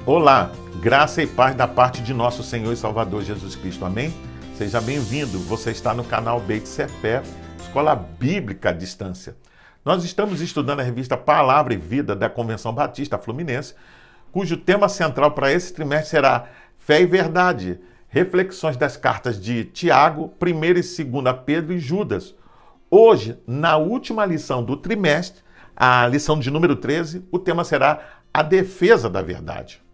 Olá, graça e paz da parte de nosso Senhor e Salvador Jesus Cristo, amém? Seja bem-vindo, você está no canal Beit Sefer, Escola Bíblica à Distância. Nós estamos estudando a revista Palavra e Vida da Convenção Batista Fluminense, cujo tema central para esse trimestre será Fé e Verdade, reflexões das cartas de Tiago, 1ª e 2ª Pedro e Judas. Hoje, na última lição do trimestre, a lição de número 13, o tema será a defesa da verdade.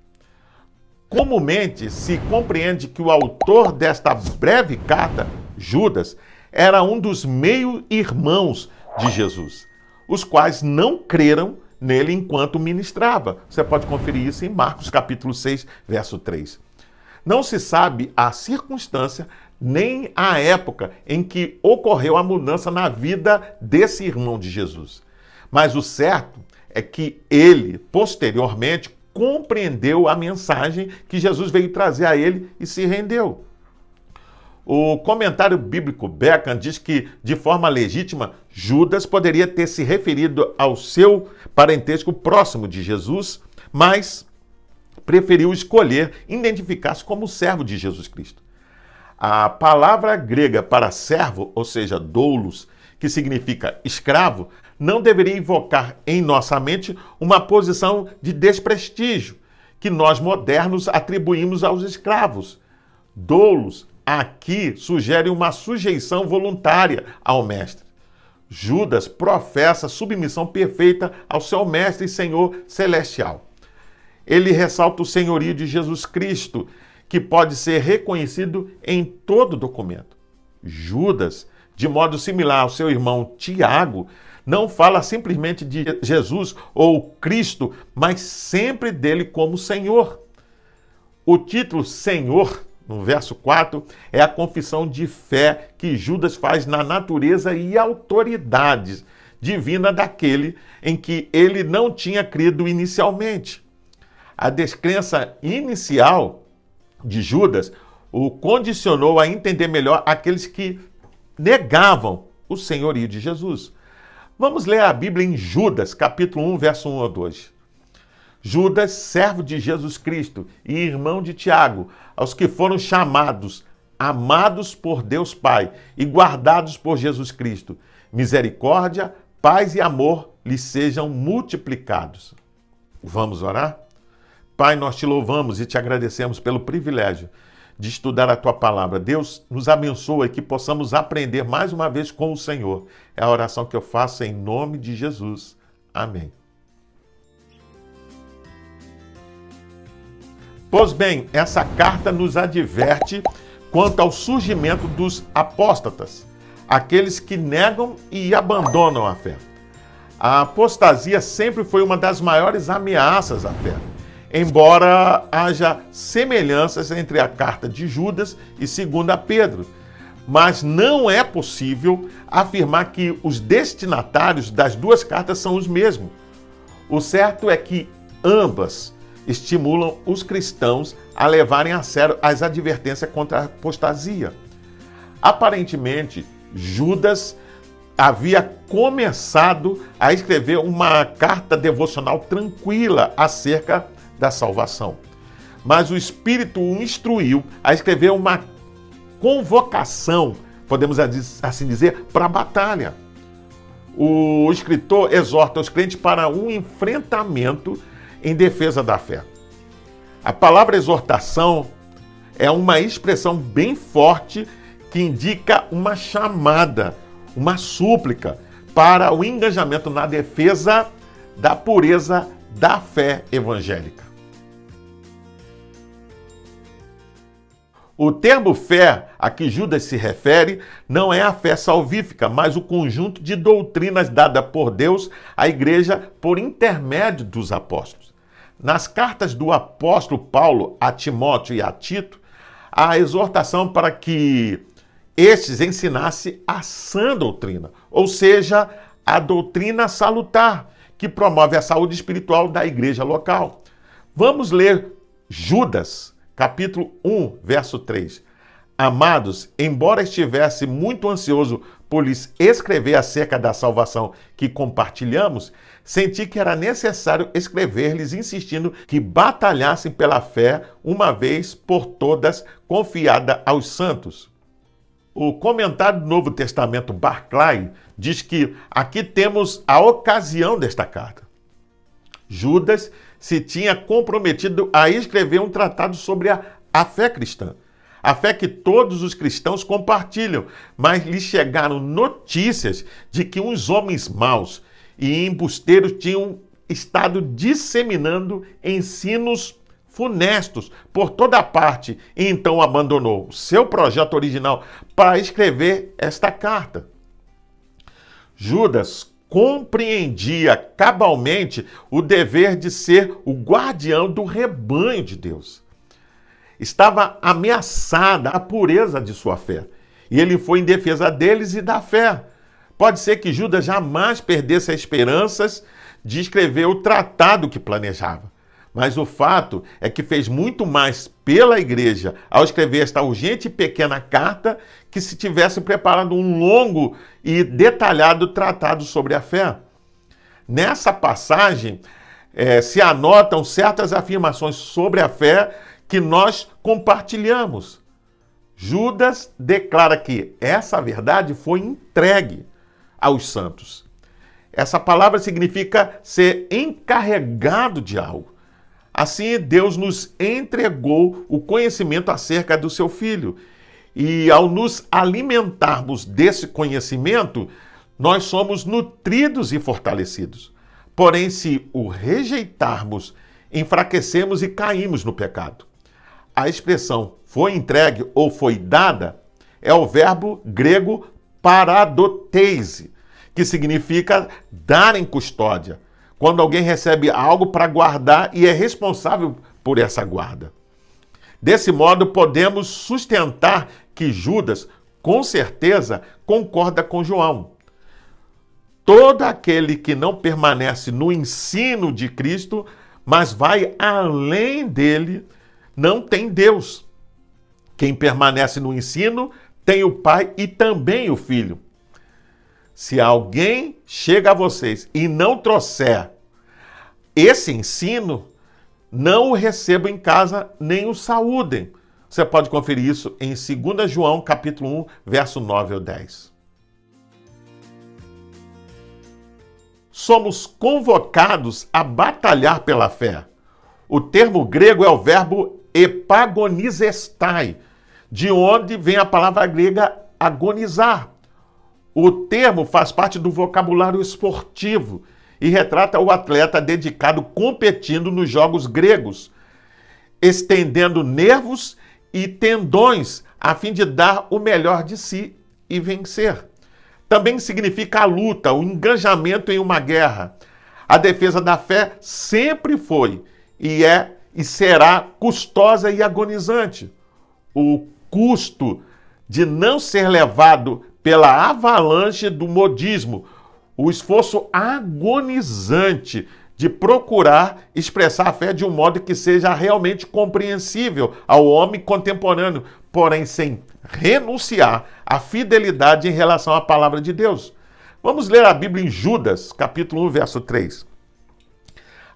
Comumente se compreende que o autor desta breve carta, Judas, era um dos meio-irmãos de Jesus, os quais não creram nele enquanto ministrava. Você pode conferir isso em Marcos capítulo 6, verso 3. Não se sabe a circunstância nem a época em que ocorreu a mudança na vida desse irmão de Jesus. Mas o certo é que ele, posteriormente, compreendeu a mensagem que Jesus veio trazer a ele e se rendeu. O comentário bíblico Beckham diz que, de forma legítima, Judas poderia ter se referido ao seu parentesco próximo de Jesus, mas preferiu escolher identificar-se como servo de Jesus Cristo. A palavra grega para servo, ou seja, doulos, que significa escravo, não deveria invocar em nossa mente uma posição de desprestígio que nós modernos atribuímos aos escravos. Doulos aqui sugere uma sujeição voluntária ao mestre. Judas professa submissão perfeita ao seu mestre e Senhor celestial. Ele ressalta o senhorio de Jesus Cristo, que pode ser reconhecido em todo documento. Judas, de modo similar ao seu irmão Tiago, não fala simplesmente de Jesus ou Cristo, mas sempre dele como Senhor. O título Senhor, no verso 4, é a confissão de fé que Judas faz na natureza e autoridade divina daquele em que ele não tinha crido inicialmente. A descrença inicial de Judas o condicionou a entender melhor aqueles que negavam o senhorio de Jesus. Vamos ler a Bíblia em Judas, capítulo 1, verso 1 a 2. Judas, servo de Jesus Cristo e irmão de Tiago, aos que foram chamados, amados por Deus Pai e guardados por Jesus Cristo, misericórdia, paz e amor lhes sejam multiplicados. Vamos orar? Pai, nós te louvamos e te agradecemos pelo privilégio de estudar a tua palavra. Deus nos abençoe e que possamos aprender mais uma vez com o Senhor. É a oração que eu faço em nome de Jesus. Amém. Pois bem, essa carta nos adverte quanto ao surgimento dos apóstatas, aqueles que negam e abandonam a fé. A apostasia sempre foi uma das maiores ameaças à fé, embora haja semelhanças entre a carta de Judas e 2ª Pedro. Mas não é possível afirmar que os destinatários das duas cartas são os mesmos. O certo é que ambas estimulam os cristãos a levarem a sério as advertências contra a apostasia. Aparentemente, Judas havia começado a escrever uma carta devocional tranquila acerca da salvação. Mas o Espírito o instruiu a escrever uma convocação, podemos assim dizer, para a batalha. O escritor exorta os crentes para um enfrentamento em defesa da fé. A palavra exortação é uma expressão bem forte que indica uma chamada, uma súplica para o engajamento na defesa da pureza da fé evangélica. O termo fé a que Judas se refere não é a fé salvífica, mas o conjunto de doutrinas dada por Deus à igreja por intermédio dos apóstolos. Nas cartas do apóstolo Paulo a Timóteo e a Tito, há a exortação para que estes ensinassem a sã doutrina, ou seja, a doutrina salutar, que promove a saúde espiritual da igreja local. Vamos ler Judas, capítulo 1, verso 3. Amados, embora estivesse muito ansioso por lhes escrever acerca da salvação que compartilhamos, senti que era necessário escrever-lhes insistindo que batalhassem pela fé, uma vez por todas confiada aos santos. O comentário do Novo Testamento Barclay diz que aqui temos a ocasião desta carta. Judas se tinha comprometido a escrever um tratado sobre a fé cristã. A fé que todos os cristãos compartilham, mas lhes chegaram notícias de que uns homens maus e embusteiros tinham estado disseminando ensinos funestos por toda parte e então abandonou o seu projeto original para escrever esta carta. Judas compreendia cabalmente o dever de ser o guardião do rebanho de Deus. Estava ameaçada a pureza de sua fé, e ele foi em defesa deles e da fé. Pode ser que Judas jamais perdesse as esperanças de escrever o tratado que planejava, mas o fato é que fez muito mais pela igreja ao escrever esta urgente e pequena carta que se tivesse preparado um longo e detalhado tratado sobre a fé. Nessa passagem se anotam certas afirmações sobre a fé que nós compartilhamos. Judas declara que essa verdade foi entregue aos santos. Essa palavra significa ser encarregado de algo. Assim, Deus nos entregou o conhecimento acerca do seu Filho. E ao nos alimentarmos desse conhecimento, nós somos nutridos e fortalecidos. Porém, se o rejeitarmos, enfraquecemos e caímos no pecado. A expressão foi entregue ou foi dada é o verbo grego paradoteise, que significa dar em custódia, quando alguém recebe algo para guardar e é responsável por essa guarda. Desse modo, podemos sustentar que Judas, com certeza, concorda com João. Todo aquele que não permanece no ensino de Cristo, mas vai além dele, não tem Deus. Quem permanece no ensino tem o Pai e também o Filho. Se alguém chega a vocês e não trouxer esse ensino, não o recebam em casa nem o saúdem. Você pode conferir isso em 2 João, capítulo 1, verso 9 ao 10. Somos convocados a batalhar pela fé. O termo grego é o verbo epagonizestai, de onde vem a palavra grega agonizar. O termo faz parte do vocabulário esportivo e retrata o atleta dedicado competindo nos jogos gregos, estendendo nervos e tendões a fim de dar o melhor de si e vencer. Também significa a luta, o engajamento em uma guerra. A defesa da fé sempre foi e será custosa e agonizante. O custo de não ser levado pela avalanche do modismo, o esforço agonizante de procurar expressar a fé de um modo que seja realmente compreensível ao homem contemporâneo, porém sem renunciar à fidelidade em relação à palavra de Deus. Vamos ler a Bíblia em Judas, capítulo 1, verso 3.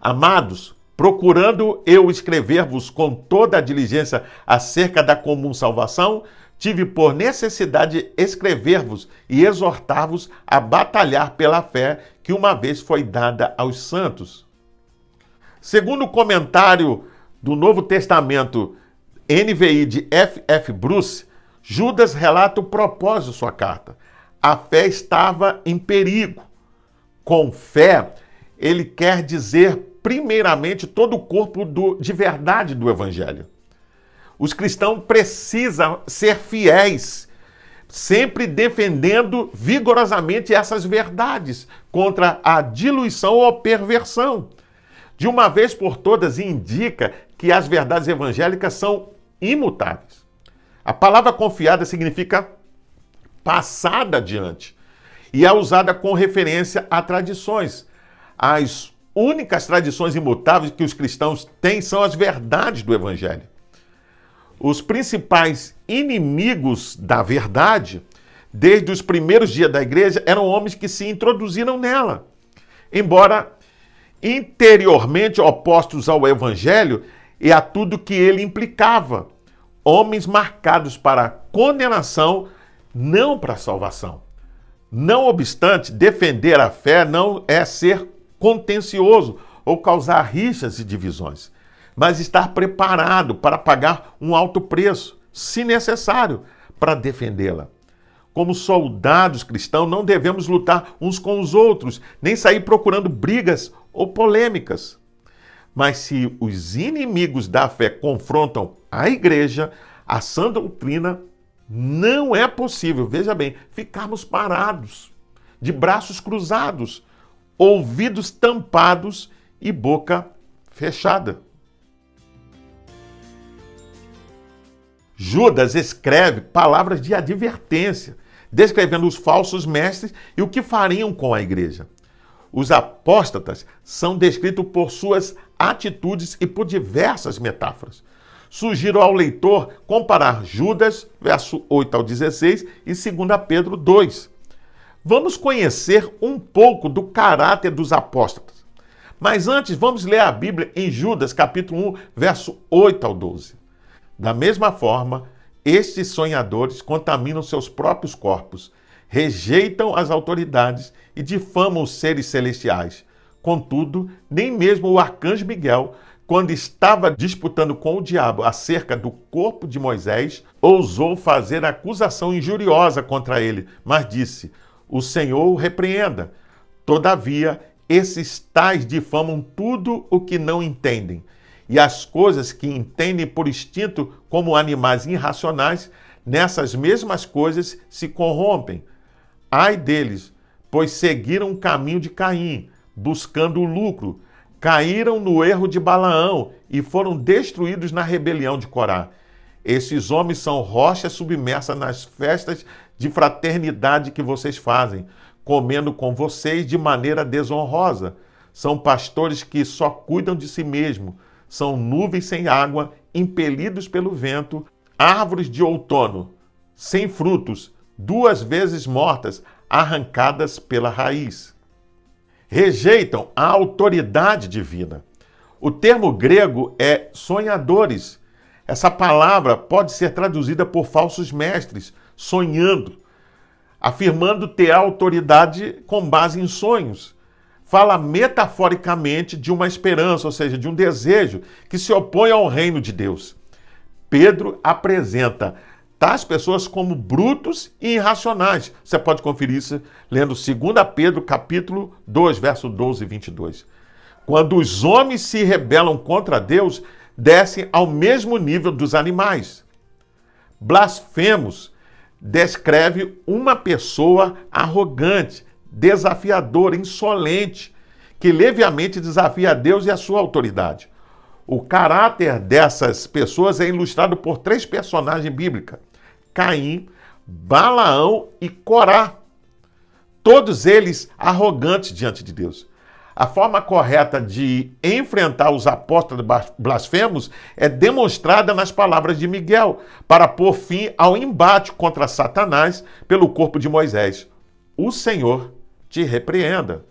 Amados, procurando eu escrever-vos com toda a diligência acerca da comum salvação, tive por necessidade escrever-vos e exortar-vos a batalhar pela fé que uma vez foi dada aos santos. Segundo o comentário do Novo Testamento NVI de F.F. Bruce, Judas relata o propósito de sua carta. A fé estava em perigo. Com fé, ele quer dizer primeiramente todo o corpo de verdade do Evangelho. Os cristãos precisam ser fiéis, sempre defendendo vigorosamente essas verdades contra a diluição ou perversão. De uma vez por todas, indica que as verdades evangélicas são imutáveis. A palavra confiada significa passada adiante e é usada com referência a tradições. As únicas tradições imutáveis que os cristãos têm são as verdades do Evangelho. Os principais inimigos da verdade desde os primeiros dias da igreja, eram homens que se introduziram nela. Embora interiormente opostos ao evangelho e a tudo que ele implicava. Homens marcados para a condenação, não para a salvação. Não obstante, defender a fé não é ser contencioso ou causar rixas e divisões, mas estar preparado para pagar um alto preço, se necessário, para defendê-la. Como soldados cristãos, não devemos lutar uns com os outros, nem sair procurando brigas ou polêmicas. Mas se os inimigos da fé confrontam a igreja, a sã doutrina, não é possível, veja bem, ficarmos parados, de braços cruzados, ouvidos tampados e boca fechada. Judas escreve palavras de advertência, descrevendo os falsos mestres e o que fariam com a igreja. Os apóstatas são descritos por suas atitudes e por diversas metáforas. Sugiro ao leitor comparar Judas, verso 8 ao 16, e 2 Pedro 2. Vamos conhecer um pouco do caráter dos apóstatas. Mas antes, vamos ler a Bíblia em Judas, capítulo 1, verso 8 ao 12. Da mesma forma, estes sonhadores contaminam seus próprios corpos, rejeitam as autoridades e difamam os seres celestiais. Contudo, nem mesmo o arcanjo Miguel, quando estava disputando com o diabo acerca do corpo de Moisés, ousou fazer acusação injuriosa contra ele, mas disse: o Senhor o repreenda. Todavia, esses tais difamam tudo o que não entendem, e as coisas que entendem por instinto como animais irracionais, nessas mesmas coisas se corrompem. Ai deles, pois seguiram o caminho de Caim, buscando o lucro, caíram no erro de Balaão e foram destruídos na rebelião de Corá. Esses homens são rochas submersas nas festas de fraternidade que vocês fazem, comendo com vocês de maneira desonrosa. São pastores que só cuidam de si mesmos, são nuvens sem água, impelidos pelo vento, árvores de outono, sem frutos, 2 vezes mortas, arrancadas pela raiz. Rejeitam a autoridade divina. O termo grego é sonhadores. Essa palavra pode ser traduzida por falsos mestres, sonhando, afirmando ter autoridade com base em sonhos. Fala metaforicamente de uma esperança, ou seja, de um desejo que se opõe ao reino de Deus. Pedro apresenta tais pessoas como brutos e irracionais. Você pode conferir isso lendo 2 Pedro, capítulo 2, verso 12 e 22. Quando os homens se rebelam contra Deus, descem ao mesmo nível dos animais. Blasfemos descreve uma pessoa arrogante, desafiadora, insolente, que leviamente desafia a Deus e a sua autoridade. O caráter dessas pessoas é ilustrado por 3 personagens bíblicos: Caim, Balaão e Corá. Todos eles arrogantes diante de Deus. A forma correta de enfrentar os apóstolos blasfemos é demonstrada nas palavras de Miguel, para pôr fim ao embate contra Satanás pelo corpo de Moisés. O Senhor te repreenda.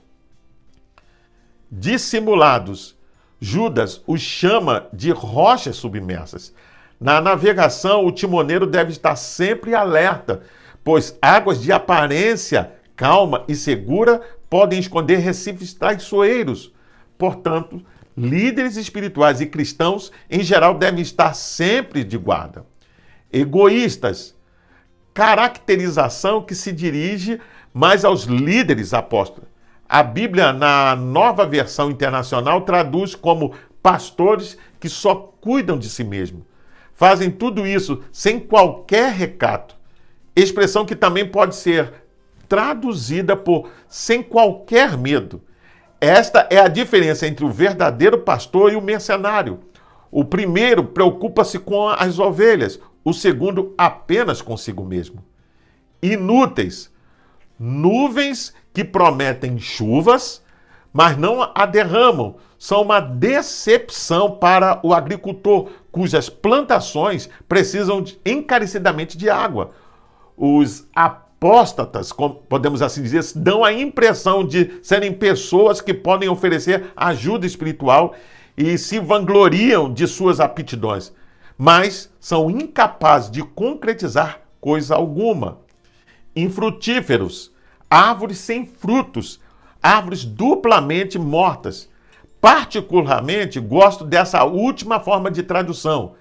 Dissimulados, Judas os chama de rochas submersas. Na navegação, o timoneiro deve estar sempre alerta, pois águas de aparência calma e segura podem esconder recifes traiçoeiros. Portanto, líderes espirituais e cristãos, em geral, devem estar sempre de guarda. Egoístas, caracterização que se dirige mais aos líderes apóstolos. A Bíblia, na Nova Versão Internacional, traduz como pastores que só cuidam de si mesmos. Fazem tudo isso sem qualquer recato. Expressão que também pode ser traduzida por sem qualquer medo. Esta é a diferença entre o verdadeiro pastor e o mercenário. O primeiro preocupa-se com as ovelhas, o segundo apenas consigo mesmo. Inúteis, nuvens que prometem chuvas, mas não a derramam, são uma decepção para o agricultor, cujas plantações precisam encarecidamente de água. Os apóstolos apóstatas, podemos assim dizer, dão a impressão de serem pessoas que podem oferecer ajuda espiritual e se vangloriam de suas aptidões, mas são incapazes de concretizar coisa alguma. Infrutíferos, árvores sem frutos, árvores duplamente mortas. Particularmente, gosto dessa última forma de tradução.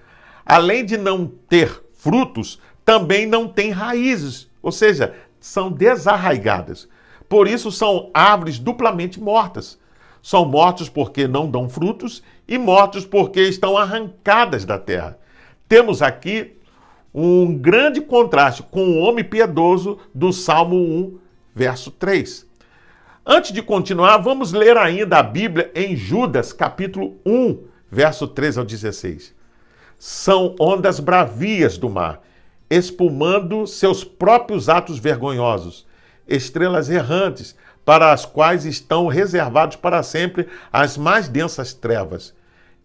Além de não ter frutos, também não tem raízes, ou seja, são desarraigadas. Por isso são árvores duplamente mortas. São mortos porque não dão frutos e mortos porque estão arrancadas da terra. Temos aqui um grande contraste com o homem piedoso do Salmo 1, verso 3. Antes de continuar, vamos ler ainda a Bíblia em Judas, capítulo 1, verso 13 ao 16. São ondas bravias do mar, espumando seus próprios atos vergonhosos, estrelas errantes, para as quais estão reservados para sempre as mais densas trevas.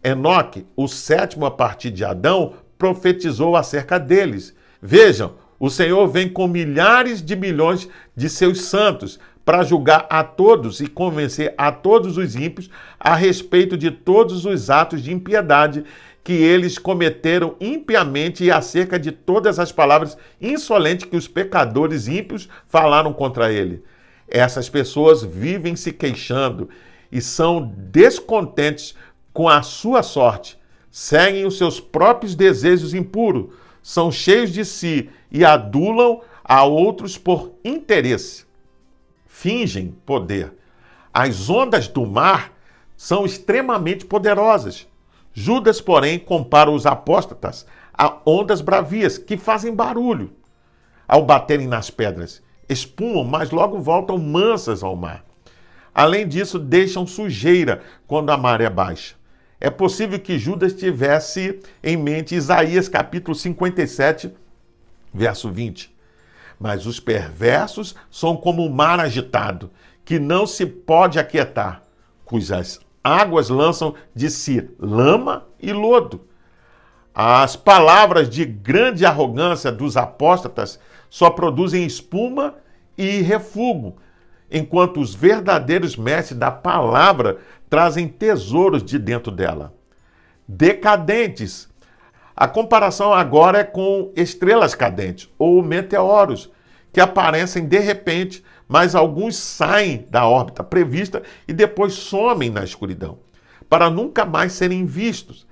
Enoque, o sétimo a partir de Adão, profetizou acerca deles. Vejam, o Senhor vem com milhares de milhões de seus santos para julgar a todos e convencer a todos os ímpios a respeito de todos os atos de impiedade que eles cometeram impiamente e acerca de todas as palavras insolentes que os pecadores ímpios falaram contra ele. Essas pessoas vivem se queixando e são descontentes com a sua sorte, seguem os seus próprios desejos impuros, são cheios de si e adulam a outros por interesse. Fingem poder. As ondas do mar são extremamente poderosas. Judas, porém, compara os apóstatas a ondas bravias que fazem barulho ao baterem nas pedras. Espumam, mas logo voltam mansas ao mar. Além disso, deixam sujeira quando a maré baixa. É possível que Judas tivesse em mente Isaías capítulo 57, verso 20. Mas os perversos são como o mar agitado, que não se pode aquietar, cujas águas lançam de si lama e lodo. As palavras de grande arrogância dos apóstatas só produzem espuma e refúgio, enquanto os verdadeiros mestres da palavra trazem tesouros de dentro dela. Decadentes. A comparação agora é com estrelas cadentes, ou meteoros, que aparecem de repente, mas alguns saem da órbita prevista e depois somem na escuridão, para nunca mais serem vistos.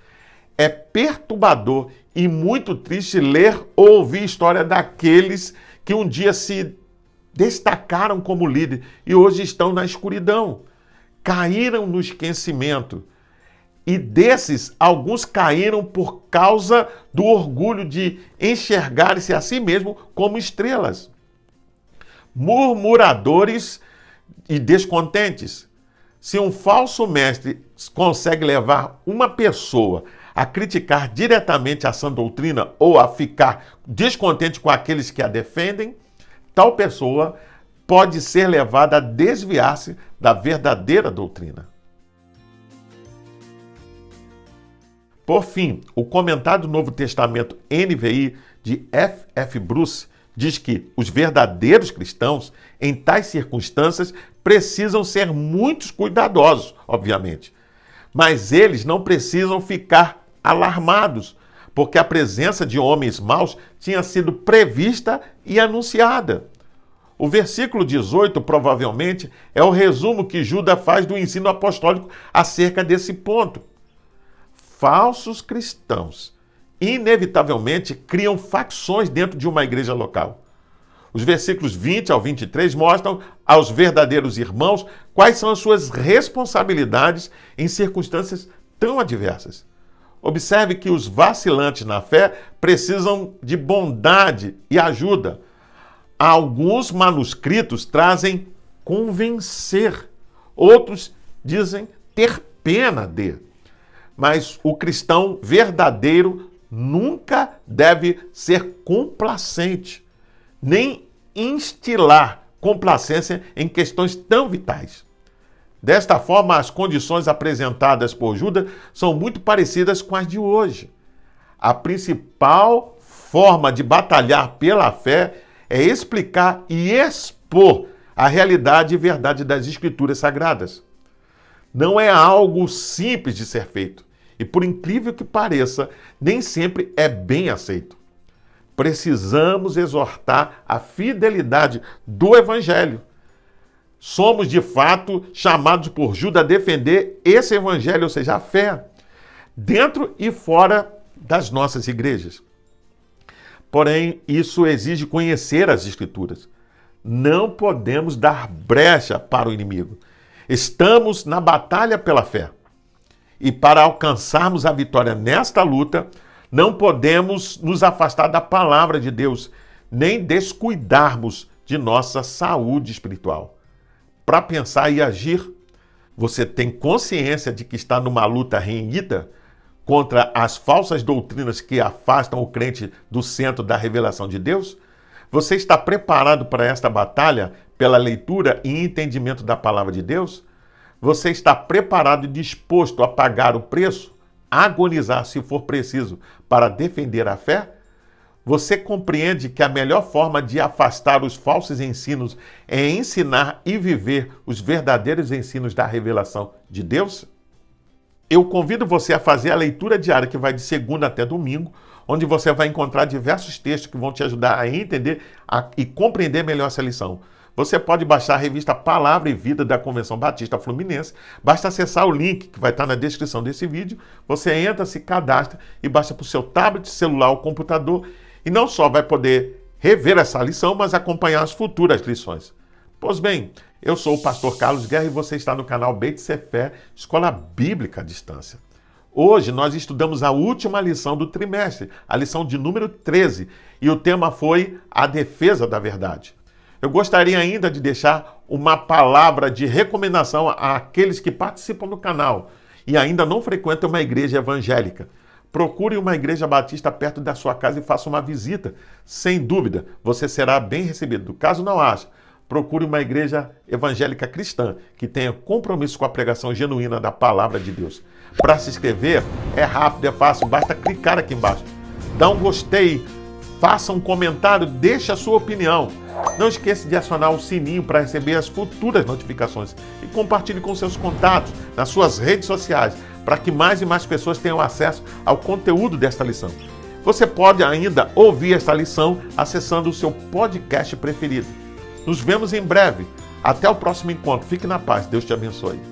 É perturbador e muito triste ler ou ouvir a história daqueles que um dia se destacaram como líderes e hoje estão na escuridão. Caíram no esquecimento. E desses, alguns caíram por causa do orgulho de enxergarem-se a si mesmo como estrelas. Murmuradores e descontentes. Se um falso mestre consegue levar uma pessoa a criticar diretamente a sã doutrina ou a ficar descontente com aqueles que a defendem, tal pessoa pode ser levada a desviar-se da verdadeira doutrina. Por fim, o comentário do Novo Testamento NVI de F.F. Bruce diz que os verdadeiros cristãos, em tais circunstâncias, precisam ser muito cuidadosos, obviamente. Mas eles não precisam ficar alarmados, porque a presença de homens maus tinha sido prevista e anunciada. O versículo 18, provavelmente, é o resumo que Judas faz do ensino apostólico acerca desse ponto. Falsos cristãos, inevitavelmente, criam facções dentro de uma igreja local. Os versículos 20 ao 23 mostram aos verdadeiros irmãos quais são as suas responsabilidades em circunstâncias tão adversas. Observe que os vacilantes na fé precisam de bondade e ajuda. Alguns manuscritos trazem convencer, outros dizem ter pena de. Mas o cristão verdadeiro nunca deve ser complacente, nem instilar complacência em questões tão vitais. Desta forma, as condições apresentadas por Judas são muito parecidas com as de hoje. A principal forma de batalhar pela fé é explicar e expor a realidade e verdade das Escrituras Sagradas. Não é algo simples de ser feito e, por incrível que pareça, nem sempre é bem aceito. Precisamos exortar a fidelidade do Evangelho. Somos, de fato, chamados por Judas a defender esse Evangelho, ou seja, a fé, dentro e fora das nossas igrejas. Porém, isso exige conhecer as Escrituras. Não podemos dar brecha para o inimigo. Estamos na batalha pela fé. E para alcançarmos a vitória nesta luta, não podemos nos afastar da palavra de Deus, nem descuidarmos de nossa saúde espiritual. Para pensar e agir, você tem consciência de que está numa luta renhida contra as falsas doutrinas que afastam o crente do centro da revelação de Deus? Você está preparado para esta batalha pela leitura e entendimento da palavra de Deus? Você está preparado e disposto a pagar o preço, agonizar se for preciso, para defender a fé? Você compreende que a melhor forma de afastar os falsos ensinos é ensinar e viver os verdadeiros ensinos da revelação de Deus? Eu convido você a fazer a leitura diária que vai de segunda até domingo, onde você vai encontrar diversos textos que vão te ajudar a entender e compreender melhor essa lição. Você pode baixar a revista Palavra e Vida da Convenção Batista Fluminense. Basta acessar o link que vai estar na descrição desse vídeo. Você entra, se cadastra e baixa para o seu tablet, celular ou computador. E não só vai poder rever essa lição, mas acompanhar as futuras lições. Pois bem, eu sou o pastor Carlos Guerra e você está no canal Beit Sefer, Escola Bíblica à Distância. Hoje nós estudamos a última lição do trimestre, a lição de número 13, e o tema foi a defesa da verdade. Eu gostaria ainda de deixar uma palavra de recomendação àqueles que participam do canal e ainda não frequentam uma igreja evangélica. Procure uma igreja batista perto da sua casa e faça uma visita. Sem dúvida, você será bem recebido. Caso não ache, procure uma igreja evangélica cristã que tenha compromisso com a pregação genuína da palavra de Deus. Para se inscrever, é rápido, é fácil, basta clicar aqui embaixo. Dá um gostei, faça um comentário, deixe a sua opinião. Não esqueça de acionar o sininho para receber as futuras notificações e compartilhe com seus contatos nas suas redes sociais para que mais e mais pessoas tenham acesso ao conteúdo desta lição. Você pode ainda ouvir esta lição acessando o seu podcast preferido. Nos vemos em breve. Até o próximo encontro. Fique na paz. Deus te abençoe.